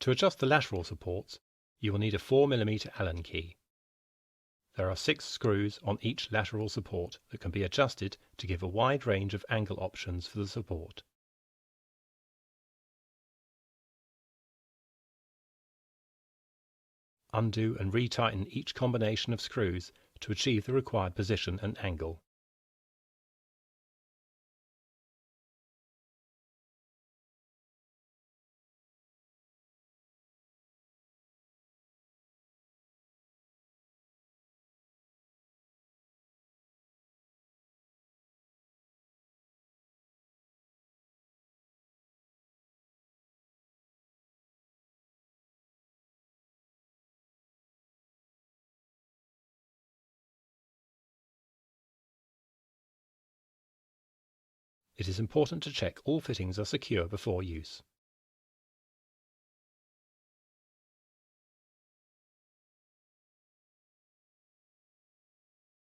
To adjust the lateral supports, you will need a 4mm Allen key. There are 6 screws on each lateral support that can be adjusted to give a wide range of angle options for the support. Undo and retighten each combination of screws to achieve the required position and angle. It is important to check all fittings are secure before use.